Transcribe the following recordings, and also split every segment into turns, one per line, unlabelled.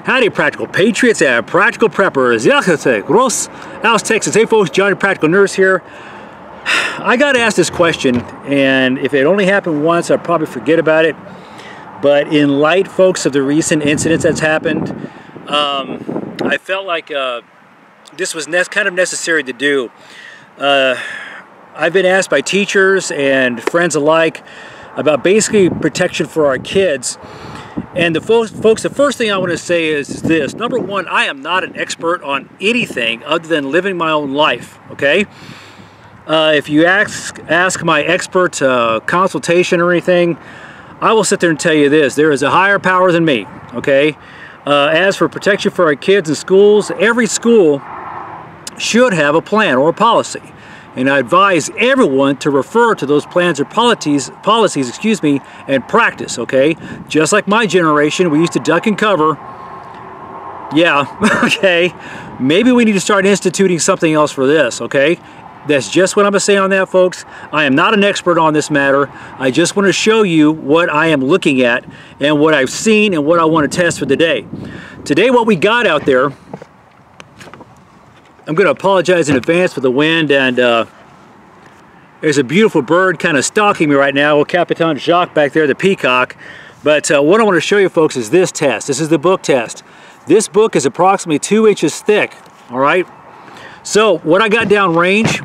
Howdy, Practical Patriots and Practical Preppers. Gross, Alice, Texas. Hey folks, Johnny Practical Nurse here. I got asked this question, and if it only happened once, I'd probably forget about it. But in light, folks, of the recent incidents that's happened, I felt like this was kind of necessary to do. I've been asked by teachers and friends alike about basically protection for our kids. And the folks, the first thing I want to say is this. Number one, I am not an expert on anything other than living my own life, okay? If you ask my expert consultation or anything, I will sit there and tell you this. There is a higher power than me, okay? As for protection for our kids in schools, every school should have a plan or a policy. And I advise everyone to refer to those plans or policies, and practice, okay? Just like my generation, we used to duck and cover. Yeah, okay. Maybe we need to start instituting something else for this, okay? That's just what I'm going to say on that, folks. I am not an expert on this matter. I just want to show you what I am looking at and what I've seen and what I want to test for today. Today, what we got out there, I'm going to apologize in advance for the wind, and there's a beautiful bird kind of stalking me right now. Well, Capitan Jacques back there, the peacock. But what I want to show you, folks, is this test. This is the book test. This book is approximately 2 inches thick, all right? So what I got down range,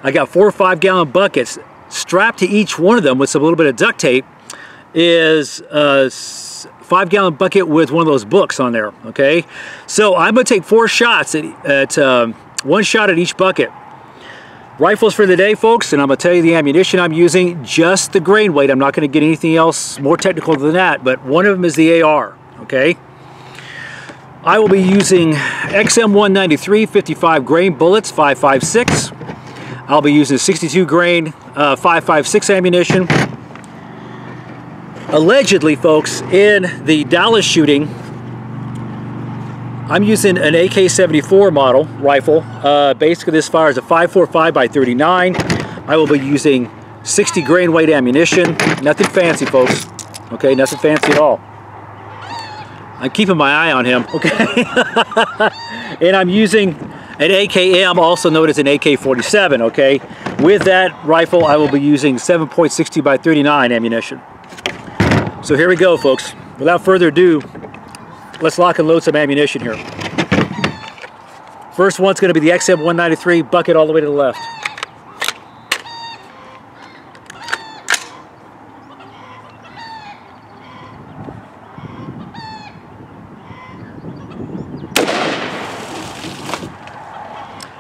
I got 4 or 5 gallon buckets. Strapped to each one of them with some little bit of duct tape is a 5 gallon bucket with one of those books on there, okay? So I'm gonna take 4 shots at 1 shot at each bucket. Rifles for the day, folks, and I'm gonna tell you the ammunition I'm using, just the grain weight. I'm not gonna get anything else more technical than that, but one of them is the AR, okay? I will be using XM193 55 grain bullets, 5.56. I'll be using 62 grain 5.56 ammunition. Allegedly, folks, in the Dallas shooting, I'm using an AK-74 model rifle. Basically, this fires a 5.45 by 39. I will be using 60 grain weight ammunition. Nothing fancy, folks. Okay, nothing fancy at all. I'm keeping my eye on him, okay? And I'm using an AKM, also known as an AK-47, okay? With that rifle, I will be using 7.62 by 39 ammunition. So here we go, folks. Without further ado, let's lock and load some ammunition here. First one's gonna be the XM193 bucket all the way to the left.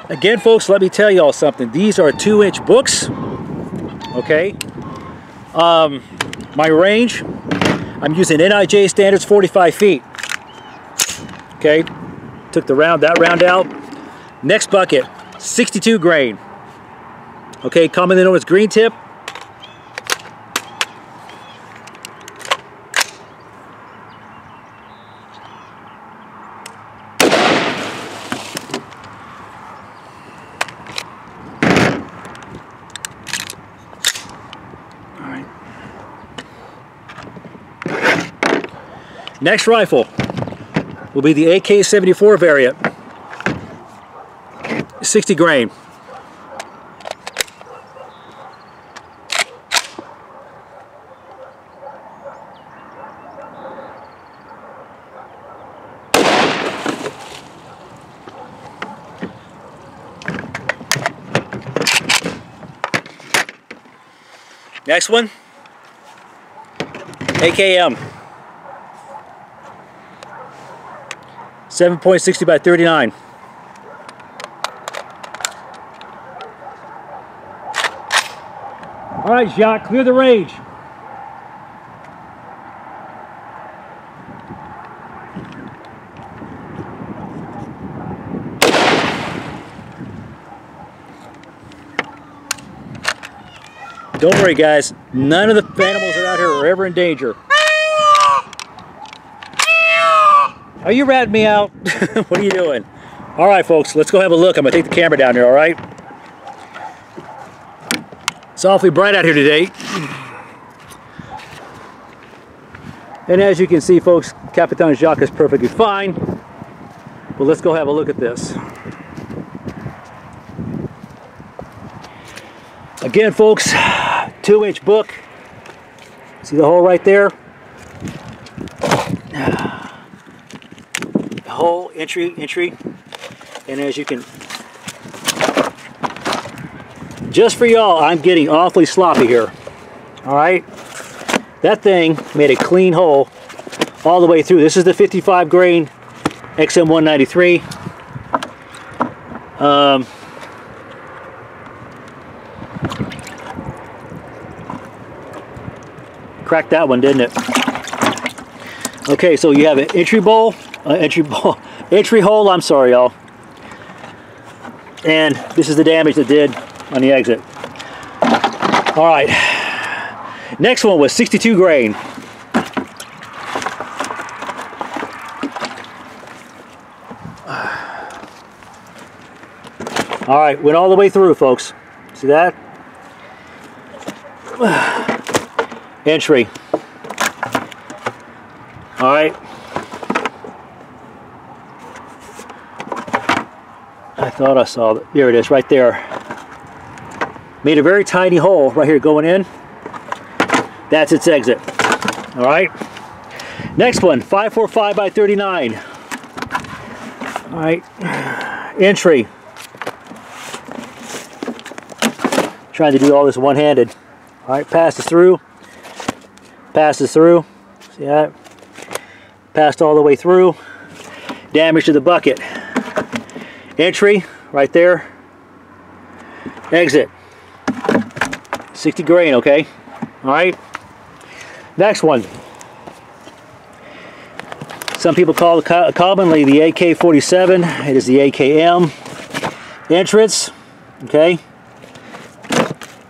Again, folks, let me tell y'all something. These are 2-inch books, okay? My range, I'm using NIJ standards 45 feet. Okay, took that round out. Next bucket, 62 grain. Okay, commonly known as green tip. Next rifle will be the AK-74 variant, 60 grain. Next one, AKM. 7.60 by 39. All right, Jacques, clear the range. Don't worry, guys. None of the animals that are out here are ever in danger. Are you ratting me out? What are you doing? All right, folks, let's go have a look. I'm gonna take the camera down here, all right? It's awfully bright out here today. And as you can see, folks, Capitan Jacques is perfectly fine. But let's go have a look at this. Again, folks, 2-inch book. See the hole right there? The hole, entry. And as you can, just for y'all, I'm getting awfully sloppy here. All right? That thing made a clean hole all the way through. This is the 55 grain XM193. Cracked that one, didn't it? Okay, so you have an entry hole, I'm sorry, y'all. And this is the damage that did on the exit. All right, next one was 62 grain. All right, went all the way through, folks. See that? Entry. All right. I thought I saw it. There it is, right there. Made a very tiny hole right here going in. That's its exit. All right. Next one, 545 by 39. All right. Entry. Trying to do all this one-handed. All right, passes through. Passes through. See that? Passed all the way through. Damage to the bucket. Entry right there. Exit. 60 grain, okay? All right. Next one. Some people call it commonly the AK-47. It is the AKM. Entrance, okay?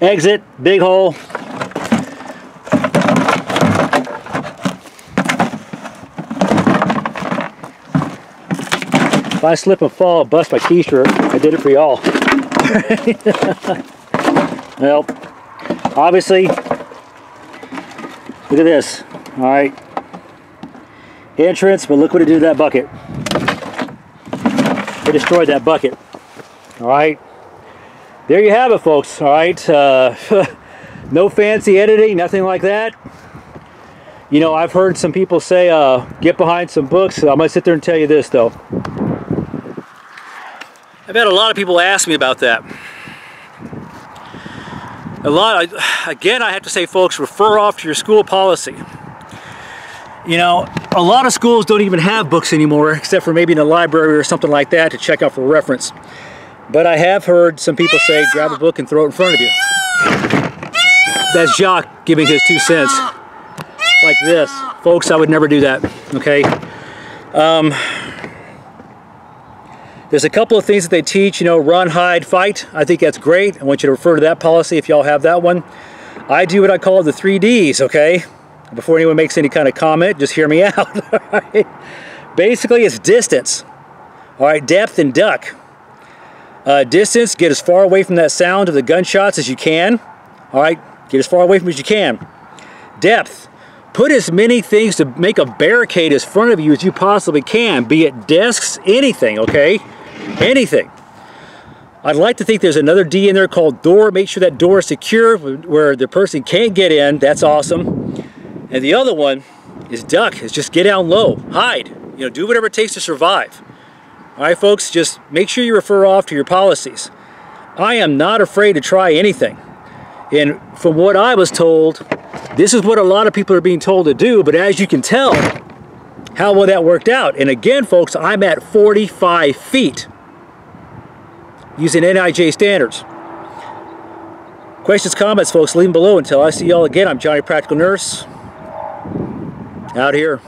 Exit, big hole. If I slip and fall, bust my t-shirt, I did it for y'all. Well, obviously, look at this. All right. Entrance, but look what it did to that bucket. It destroyed that bucket. All right. There you have it, folks. All right. No fancy editing, nothing like that. You know, I've heard some people say, get behind some books. I'm going to sit there and tell you this, though. I've had a lot of people ask me about that. Again, I have to say, folks, refer off to your school policy. You know, a lot of schools don't even have books anymore, except for maybe in a library or something like that to check out for reference. But I have heard some people say, grab a book and throw it in front of you. That's Jacques giving his 2 cents. Like this. Folks, I would never do that, okay? There's a couple of things that they teach, you know, run, hide, fight. I think that's great. I want you to refer to that policy if y'all have that one. I do what I call the 3 Ds, okay? Before anyone makes any kind of comment, just hear me out, all right? Basically, it's distance, all right? Depth and duck. Distance, get as far away from that sound of the gunshots as you can, all right? Get as far away from it as you can. Depth. Put as many things to make a barricade as front of you as you possibly can, be it desks, anything, okay? Anything. I'd like to think there's another D in there called door. Make sure that door is secure where the person can't get in. That's awesome. And the other one is duck. Is just get down low, hide. You know, do whatever it takes to survive. All right, folks, just make sure you refer off to your policies. I am not afraid to try anything. And from what I was told, this is what a lot of people are being told to do, but as you can tell, how well that worked out. And again, folks, I'm at 45 feet using NIJ standards. Questions, comments, folks, leave them below. Until I see y'all again, I'm Johnny Practical Nurse, out here.